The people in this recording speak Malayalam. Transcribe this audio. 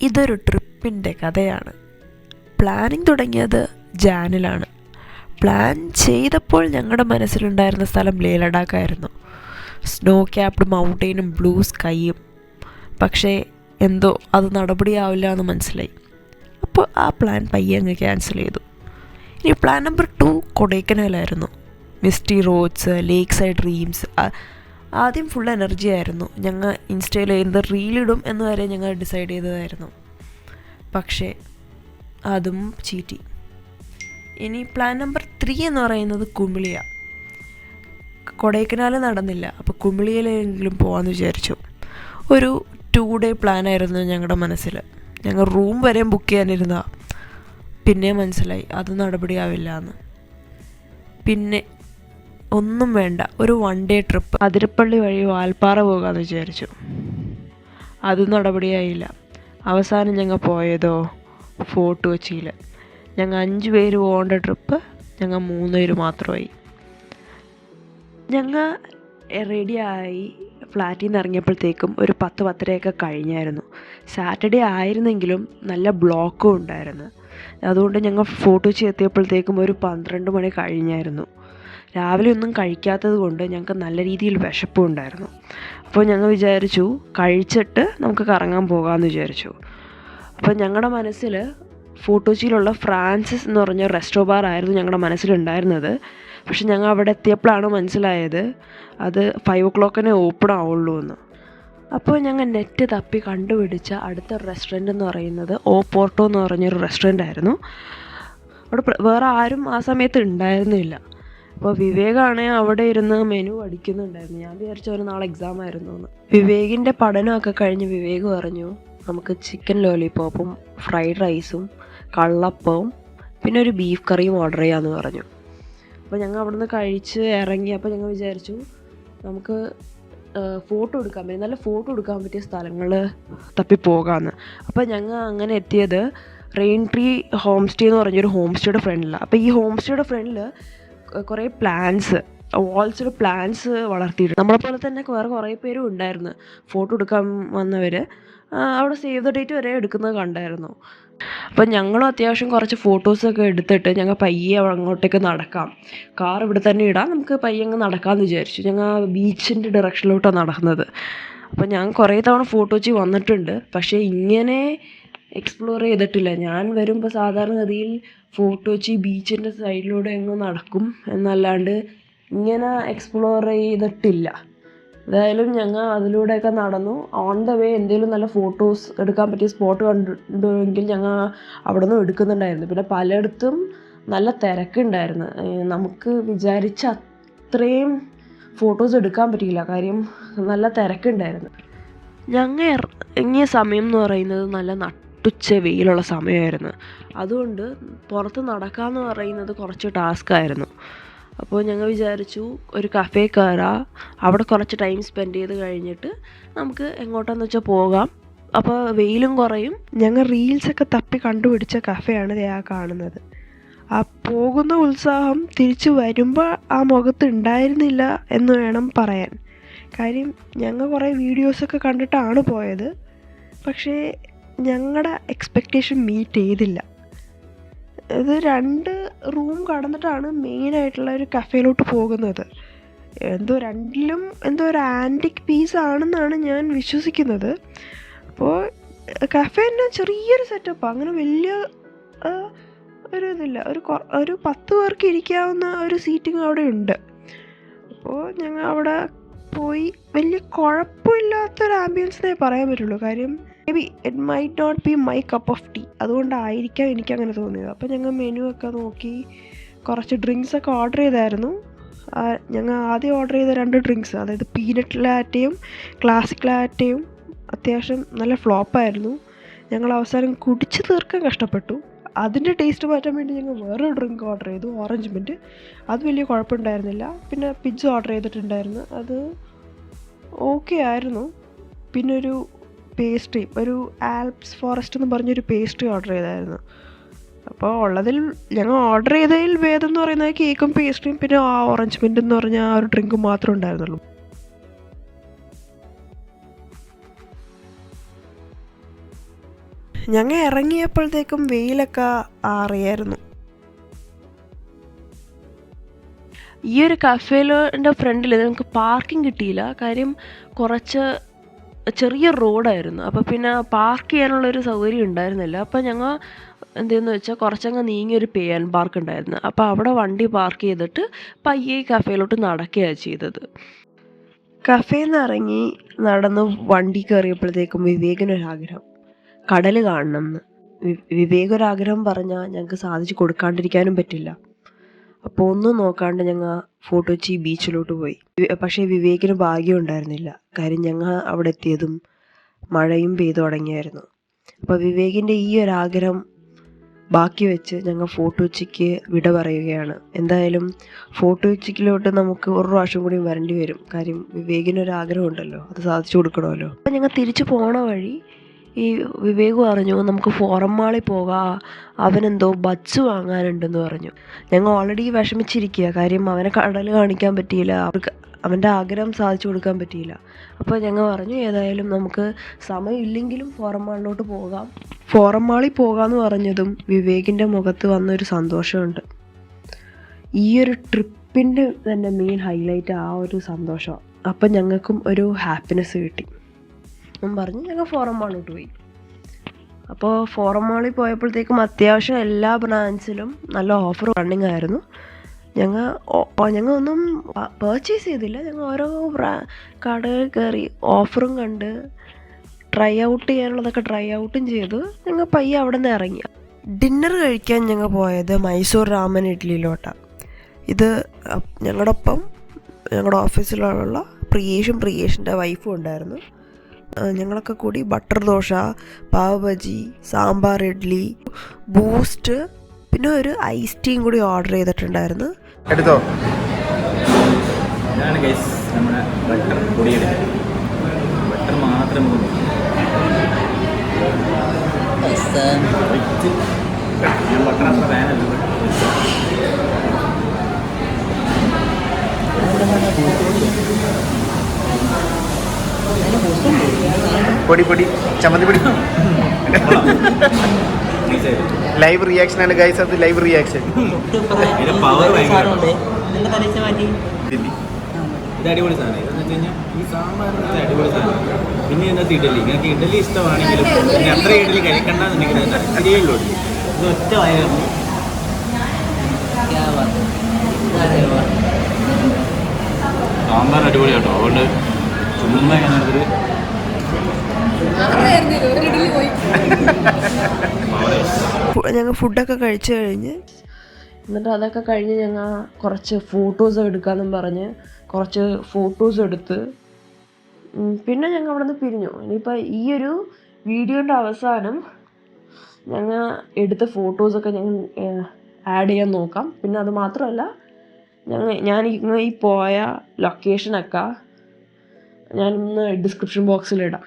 ഇതൊരു ട്രിപ്പിൻ്റെ കഥയാണ്. പ്ലാനിങ് തുടങ്ങിയത് ജാനിലാണ്. പ്ലാൻ ചെയ്തപ്പോൾ ഞങ്ങളുടെ മനസ്സിലുണ്ടായിരുന്ന സ്ഥലം ലേ ലഡാക്കായിരുന്നു. സ്നോ ക്യാപ്ഡ് മൗണ്ടെയിനും ബ്ലൂ സ്കൈയും. പക്ഷേ എന്തോ അത് നടപടിയാവില്ല എന്ന് മനസ്സിലായി. അപ്പോൾ ആ പ്ലാൻ പയ്യെ അങ്ങ് ക്യാൻസൽ ചെയ്തു. ഇനി പ്ലാൻ നമ്പർ 2 കൊടൈക്കനാലായിരുന്നു. Misty roads, lake side dreams. ആദ്യം ഫുൾ എനർജി ആയിരുന്നു. ഞങ്ങൾ ഇൻസ്റ്റയിൽ എന്ത് റീലിടും എന്ന് വരെ ഞങ്ങൾ ഡിസൈഡ് ചെയ്തതായിരുന്നു. പക്ഷേ അതും ചീറ്റി. ഇനി പ്ലാൻ നമ്പർ 3 എന്ന് പറയുന്നത് കുമിളിയ. കൊടൈക്കനാൽ നടന്നില്ല, അപ്പോൾ കുമിളിയിലെങ്കിലും പോകാമെന്ന് വിചാരിച്ചു. ഒരു 2 ഡേ പ്ലാനായിരുന്നു ഞങ്ങളുടെ മനസ്സിൽ. ഞങ്ങൾ റൂം വരെ ബുക്ക് ചെയ്യാനിരുന്നതാണ്. പിന്നെ മനസ്സിലായി അത് നടപടിയാവില്ല എന്ന്. പിന്നെ ഒന്നും വേണ്ട, ഒരു 1 ഡേ ട്രിപ്പ് അതിരപ്പള്ളി വഴി വാൽപ്പാറ പോകാമെന്ന് വിചാരിച്ചു. അതും നടപടിയായില്ല. അവസാനം ഞങ്ങൾ പോയതോ ഫോർട്ട് കൊച്ചിയിൽ. ഞങ്ങൾ 5 പേര് പോകേണ്ട ട്രിപ്പ് ഞങ്ങൾ 3 പേര് മാത്രമായി. ഞങ്ങൾ റെഡിയായി ഫ്ലാറ്റിൽ നിന്ന് ഇറങ്ങിയപ്പോഴത്തേക്കും ഒരു 10-10:30 കഴിഞ്ഞായിരുന്നു. സാറ്റർഡേ ആയിരുന്നെങ്കിലും നല്ല ബ്ലോക്കും ഉണ്ടായിരുന്നു. അതുകൊണ്ട് ഞങ്ങൾ ഫോർട്ട് കൊച്ചി എത്തിയപ്പോഴത്തേക്കും ഒരു 12 മണി കഴിഞ്ഞായിരുന്നു. രാവിലെ ഒന്നും കഴിക്കാത്തത് കൊണ്ട് ഞങ്ങൾക്ക് നല്ല രീതിയിൽ വിശപ്പും ഉണ്ടായിരുന്നു. അപ്പോൾ ഞങ്ങൾ വിചാരിച്ചു കഴിച്ചിട്ട് നമുക്ക് കറങ്ങാൻ പോകാമെന്ന് വിചാരിച്ചു. അപ്പോൾ ഞങ്ങളുടെ മനസ്സിൽ ഫോർട്ട് കൊച്ചിയിലുള്ള ഫ്രാൻസിസ് എന്ന് പറഞ്ഞ റെസ്റ്റോ ബാർ ആയിരുന്നു ഞങ്ങളുടെ മനസ്സിലുണ്ടായിരുന്നത്. പക്ഷെ ഞങ്ങൾ അവിടെ എത്തിയപ്പോഴാണ് മനസ്സിലായത് അത് 5 o'clock ഓപ്പൺ ആവുള്ളൂ എന്ന്. അപ്പോൾ ഞങ്ങൾ നെറ്റ് തപ്പി കണ്ടുപിടിച്ച അടുത്ത റെസ്റ്റോറൻറ്റ് എന്ന് പറയുന്നത് ഓ പോർട്ടോ എന്ന് പറഞ്ഞൊരു റെസ്റ്റോറൻ്റ് ആയിരുന്നു. അവിടെ വേറെ ആരും ആ സമയത്ത് ഉണ്ടായിരുന്നില്ല. അപ്പോൾ വിവേകാണെങ്കിൽ അവിടെ ഇരുന്ന് മെനു അടിക്കുന്നുണ്ടായിരുന്നു. ഞാൻ വിചാരിച്ചു ഒരു നാളെ എക്സാം ആയിരുന്നു എന്ന്. വിവേകിൻ്റെ പഠനമൊക്കെ കഴിഞ്ഞ് വിവേക് പറഞ്ഞു നമുക്ക് ചിക്കൻ ലോലിപോപ്പും ഫ്രൈഡ് റൈസും കള്ളപ്പവും പിന്നെ ഒരു ബീഫ് കറിയും ഓർഡർ ചെയ്യാമെന്ന് പറഞ്ഞു. അപ്പോൾ ഞങ്ങൾ അവിടെ നിന്ന് കഴിച്ച് ഇറങ്ങി. അപ്പോൾ ഞങ്ങൾ വിചാരിച്ചു നമുക്ക് ഫോട്ടോ എടുക്കാൻ പറ്റും, നല്ല ഫോട്ടോ എടുക്കാൻ പറ്റിയ സ്ഥലങ്ങൾ തപ്പി പോകാമെന്ന്. അപ്പോൾ ഞങ്ങൾ അങ്ങനെ എത്തിയത് റെയിൻ ട്രീ ഹോം സ്റ്റേ എന്ന് പറഞ്ഞൊരു ഹോം സ്റ്റേയുടെ ഫ്രണ്ടിലാണ്. അപ്പോൾ ഈ ഹോം സ്റ്റേയുടെ ഫ്രണ്ടിൽ കുറേ വാൾസിയുടെ പ്ലാന്റ്സ് വളർത്തിയിട്ടുണ്ട്. നമ്മളെപ്പോലെ തന്നെ വേറെ കുറേ പേരും ഉണ്ടായിരുന്നു ഫോട്ടോ എടുക്കാൻ വന്നവർ. അവിടെ സേവ് ദ ഡേറ്റ് വരെ എടുക്കുന്നത് കണ്ടായിരുന്നു. അപ്പം ഞങ്ങളും അത്യാവശ്യം കുറച്ച് ഫോട്ടോസൊക്കെ എടുത്തിട്ട് ഞങ്ങൾ പയ്യെ അങ്ങോട്ടേക്ക് നടക്കാം, കാർ ഇവിടെ തന്നെ ഇടാം, നമുക്ക് പയ്യെ അങ്ങ് നടക്കാമെന്ന് വിചാരിച്ചു. ഞങ്ങൾ ബീച്ചിൻ്റെ ഡയറക്ഷനിലോട്ടാണ് നടക്കുന്നത്. അപ്പം ഞാൻ കുറേ തവണ ഫോട്ടോ വെച്ച് വന്നിട്ടുണ്ട്, പക്ഷേ ഇങ്ങനെ എക്സ്പ്ലോർ ചെയ്തിട്ടില്ല. ഞാൻ വരുമ്പോൾ സാധാരണഗതിയിൽ ഫോർട്ട് കൊച്ചി ബീച്ചിൻ്റെ സൈഡിലൂടെ അങ്ങ് നടക്കും എന്നല്ലാണ്ട് ഇങ്ങനെ എക്സ്പ്ലോർ ചെയ്തിട്ടില്ല. എന്തായാലും ഞങ്ങൾ അതിലൂടെയൊക്കെ നടന്നു. ഓൺ ദ വേ എന്തെങ്കിലും നല്ല ഫോട്ടോസ് എടുക്കാൻ പറ്റിയ സ്പോട്ട് കണ്ടിട്ടുണ്ടെങ്കിൽ ഞങ്ങൾ അവിടെ നിന്ന് എടുക്കുന്നുണ്ടായിരുന്നു. പിന്നെ പലയിടത്തും നല്ല തിരക്കുണ്ടായിരുന്നു. നമുക്ക് വിചാരിച്ച അത്രയും ഫോട്ടോസ് എടുക്കാൻ പറ്റിയില്ല, കാര്യം നല്ല തിരക്കുണ്ടായിരുന്നു. ഞങ്ങൾ ഇറങ്ങിയ സമയം എന്ന് പറയുന്നത് നല്ല നട്ടുച്ച വെയിലുള്ള സമയമായിരുന്നു. അതുകൊണ്ട് പുറത്ത് നടക്കാമെന്ന് പറയുന്നത് കുറച്ച് ടാസ്ക്കായിരുന്നു. അപ്പോൾ ഞങ്ങൾ വിചാരിച്ചു ഒരു കഫേ കയറാം, അവിടെ കുറച്ച് ടൈം സ്പെൻഡ് ചെയ്ത് കഴിഞ്ഞിട്ട് നമുക്ക് എങ്ങോട്ടാന്ന് വെച്ചാൽ പോകാം, അപ്പോൾ വെയിലും കുറയും. ഞങ്ങൾ റീൽസൊക്കെ തപ്പി കണ്ടുപിടിച്ച കഫേയാണ് ആ കാണുന്നത്. ആ പോകുന്ന ഉത്സാഹം തിരിച്ചു വരുമ്പോൾ ആ മുഖത്ത് ഉണ്ടായിരുന്നില്ല എന്ന് വേണം പറയാൻ. കാര്യം ഞങ്ങൾ കുറേ വീഡിയോസൊക്കെ കണ്ടിട്ടാണ് പോയത്, പക്ഷേ ഞങ്ങളുടെ എക്സ്പെക്റ്റേഷൻ മീറ്റ് ചെയ്തില്ല. ഇത് 2 റൂം കടന്നിട്ടാണ് മെയിനായിട്ടുള്ള ഒരു കഫേയിലോട്ട് പോകുന്നത്. രണ്ടിലും ഒരു ആൻറ്റിക് പീസ് ആണെന്നാണ് ഞാൻ വിശ്വസിക്കുന്നത്. അപ്പോൾ കഫേ തന്നെ ചെറിയൊരു സെറ്റപ്പാണ്, അങ്ങനെ വലിയ ഒരു ഇതില്ല. ഒരു 10 പേർക്ക് ഇരിക്കാവുന്ന ഒരു സീറ്റിംഗ് അവിടെ ഉണ്ട്. അപ്പോൾ ഞങ്ങൾ അവിടെ പോയി വലിയ കുഴപ്പമില്ലാത്തൊരു ആംബിയൻസിനെ പറയാൻ പറ്റുള്ളൂ. കാര്യം may be it might not be my cup of tea, അതുകൊണ്ടായിരിക്കാം എനിക്കങ്ങനെ തോന്നിയത്. അപ്പോൾ ഞങ്ങൾ മെനു ഒക്കെ നോക്കി കുറച്ച് ഡ്രിങ്ക്സൊക്കെ ഓർഡർ ചെയ്തായിരുന്നു. ഞങ്ങൾ ആദ്യം ഓർഡർ ചെയ്ത 2 ഡ്രിങ്ക്സ്, അതായത് പീനട്ട് ലാറ്റയും ക്ലാസിക് ലാറ്റയും അത്യാവശ്യം നല്ല ഫ്ലോപ്പായിരുന്നു. ഞങ്ങൾ അവസാനം കുടിച്ച് തീർക്കാൻ കഷ്ടപ്പെട്ടു. അതിൻ്റെ ടേസ്റ്റ് മാറ്റാൻ വേണ്ടി ഞങ്ങൾ വേറൊരു ഡ്രിങ്ക് ഓർഡർ ചെയ്തു, ഓറഞ്ച് മിൻറ്റ്. അത് വലിയ കുഴപ്പമുണ്ടായിരുന്നില്ല. പിന്നെ പിസ്സ ഓർഡർ ചെയ്തിട്ടുണ്ടായിരുന്നു, അത് ഓക്കെ ആയിരുന്നു. പിന്നെ ഒരു പേസ്ട്രി, ഒരു ആൽപ്സ് ഫോറസ്റ്റ് എന്ന് പറഞ്ഞൊരു പേസ്ട്രി ഓർഡർ ചെയ്തായിരുന്നു. അപ്പോൾ ഉള്ളതിൽ ഞങ്ങൾ ഓർഡർ ചെയ്തതിൽ ഭേദം എന്ന് പറയുന്നത് കേക്കും പേസ്ട്രിയും പിന്നെ ആ ഓറഞ്ച് മിൻറ്റ് എന്ന് പറഞ്ഞ ആ ഒരു ഡ്രിങ്കും മാത്രമേ ഉണ്ടായിരുന്നുള്ളൂ. ഞങ്ങൾ ഇറങ്ങിയപ്പോഴത്തേക്കും വെയിലൊക്കെ ആറിയായിരുന്നു. ഈ ഒരു കഫേലിൻ്റെ ഫ്രണ്ടിൽ നമുക്ക് പാർക്കിംഗ് കിട്ടിയില്ല. കാര്യം കുറച്ച് ചെറിയ റോഡായിരുന്നു. അപ്പോൾ പിന്നെ പാർക്ക് ചെയ്യാനുള്ളൊരു സൗകര്യം ഉണ്ടായിരുന്നില്ല. അപ്പോൾ ഞങ്ങൾ എന്തെന്ന് വെച്ചാൽ കുറച്ചങ്ങ് നീങ്ങിയൊരു പേ ആൻഡ് പാർക്ക് ഉണ്ടായിരുന്നു. അപ്പോൾ അവിടെ വണ്ടി പാർക്ക് ചെയ്തിട്ട് പയ്യെ കഫേയിലോട്ട് നടക്കുകയാണ് ചെയ്തത്. കഫേയിൽ നിന്ന് ഇറങ്ങി നടന്ന് വണ്ടി കയറിയപ്പോഴത്തേക്കും വിവേകിനൊരാഗ്രഹം കടൽ കാണണം എന്ന്. വിവേകൊരാഗ്രഹം പറഞ്ഞാൽ ഞങ്ങൾക്ക് സാധിച്ചു കൊടുക്കാണ്ടിരിക്കാനും പറ്റില്ല. അപ്പോൾ ഒന്നും നോക്കാണ്ട് ഞങ്ങൾ ഫോർട്ട് കൊച്ചി ബീച്ചിലോട്ട് പോയി. പക്ഷേ വിവേകിന് ഭാഗ്യം ഉണ്ടായിരുന്നില്ല. കാര്യം ഞങ്ങൾ അവിടെ എത്തിയതും മഴയും പെയ്തു തുടങ്ങിയായിരുന്നു. അപ്പോൾ വിവേകിൻ്റെ ഈ ഒരാഗ്രഹം ബാക്കി വെച്ച് ഞങ്ങൾ ഫോർട്ട് കൊച്ചിക്ക് വിട പറയുകയാണ്. എന്തായാലും ഫോർട്ട് കൊച്ചിക്കിലോട്ട് നമുക്ക് ഒരു പ്രാവശ്യം കൂടി വരേണ്ടി വരും. കാര്യം വിവേകിനൊരാഗ്രഹം ഉണ്ടല്ലോ, അത് സാധിച്ചു കൊടുക്കണമല്ലോ. അപ്പോൾ ഞങ്ങൾ തിരിച്ചു പോണ വഴി ഈ വിവേക് പറഞ്ഞു നമുക്ക് ഫോറം മാളിൽ പോകാം, അവനെന്തോ ബഡ്സ് വാങ്ങാനുണ്ടെന്ന് പറഞ്ഞു. ഞങ്ങൾ ഓൾറെഡി വിഷമിച്ചിരിക്കുക. കാര്യം അവനെ കടൽ കാണിക്കാൻ പറ്റിയില്ല, അവൻ്റെ ആഗ്രഹം സാധിച്ചു കൊടുക്കാൻ പറ്റിയില്ല. അപ്പോൾ ഞങ്ങൾ പറഞ്ഞു ഏതായാലും നമുക്ക് സമയമില്ലെങ്കിലും ഫോറം മാളിലോട്ട് പോകാം. ഫോറം മാളിൽ പോകാമെന്ന് പറഞ്ഞതും വിവേകിൻ്റെ മുഖത്ത് വന്നൊരു സന്തോഷമുണ്ട്. ഈ ഒരു ട്രിപ്പിൻ്റെ തന്നെ മെയിൻ ഹൈലൈറ്റ് ആ ഒരു സന്തോഷമാണ്. അപ്പം ഞങ്ങൾക്കും ഒരു ഹാപ്പിനെസ് കിട്ടി. പറഞ്ഞു ഞങ്ങൾ ഫോറം മാളിലോട്ട് പോയി. അപ്പോൾ ഫോറം മാളിൽ പോയപ്പോഴത്തേക്കും അത്യാവശ്യം എല്ലാ ബ്രാൻഡ്സിലും നല്ല ഓഫർ റണ്ണിങ് ആയിരുന്നു. ഞങ്ങൾ ഒന്നും പർച്ചേസ് ചെയ്തില്ല. ഞങ്ങൾ ഓരോ കടയിൽ കയറി ഓഫറും കണ്ട് ട്രൈ ഔട്ട് ചെയ്യാനുള്ളതൊക്കെ ട്രൈ ഔട്ടും ചെയ്ത് ഞങ്ങൾ പയ്യെ അവിടെ നിന്ന് ഇറങ്ങി. ഡിന്നർ കഴിക്കാൻ ഞങ്ങൾ പോയത് മൈസൂർ രാമൻ ഇഡ്ഡലിയിലോട്ടാണ്. ഇത് ഞങ്ങളുടെ ഒപ്പം ഞങ്ങളുടെ ഓഫീസിലുള്ള പ്രിയേഷിൻ്റെ വൈഫും ഉണ്ടായിരുന്നു. ഞങ്ങളൊക്കെ കൂടി ബട്ടർ ദോശ, പാവ് ബജി, സാമ്പാർ ഇഡ്ഡലി, ബൂസ്റ്റ്, പിന്നെ ഒരു ഐസ് ടീയും കൂടി ഓർഡർ ചെയ്തിട്ടുണ്ടായിരുന്നു. എടുത്തോ. ഇതാണ് ഗൈസ് നമ്മുടെ ബട്ടർ പൊടിയെടുക്കുക. ബട്ടർ മാത്രം ഞാൻ ബട്ടർ അത്ര ഫാനല്ല. പൊടി പൊടി ചമ്മന്തി പൊടി. ലൈവ് റിയാക്ഷൻ ആണ് ഗൈസ്, അത് ലൈവ് റിയാക്ഷൻ. പവർ ഇത് അടിപൊളി സാധനം. ഇതെന്ന് വെച്ച് കഴിഞ്ഞാൽ ഈ സാമ്പാറിന് അടിപൊളി സാധനം. പിന്നെ ഇതിനകത്ത് ഇഡലി, നിങ്ങൾക്ക് ഇഡലി ഇഷ്ടമാണെങ്കിലും പിന്നെ അത്ര ഇഡലി കഴിക്കണ്ടെന്നുണ്ടെങ്കിൽ ഇച്ചിരിയേ ഉള്ളൂ. ഇത് ഒറ്റ വയറുന്നു. സാമ്പാർ അടിപൊളി കേട്ടോ. അതുകൊണ്ട് ചുമ്മാ എങ്ങനെയാണത് ഞങ്ങൾ ഫുഡൊക്കെ കഴിച്ചു കഴിഞ്ഞ് എന്നിട്ട് അതൊക്കെ കഴിഞ്ഞ് ഞങ്ങൾ കുറച്ച് ഫോട്ടോസ് എടുക്കാമെന്നും പറഞ്ഞ് കുറച്ച് ഫോട്ടോസ് എടുത്ത് പിന്നെ ഞങ്ങൾ അവിടെ നിന്ന് പിരിഞ്ഞു. ഇനിയിപ്പോൾ ഈ ഒരു വീഡിയോൻ്റെ അവസാനം ഞങ്ങൾ എടുത്ത ഫോട്ടോസൊക്കെ ഞങ്ങൾ ആഡ് ചെയ്യാൻ നോക്കാം. പിന്നെ അത് മാത്രമല്ല ഞാൻ ഈ പോയ ലൊക്കേഷനൊക്കെ ഞാനിന്ന് ഡിസ്ക്രിപ്ഷൻ ബോക്സിലിടാം.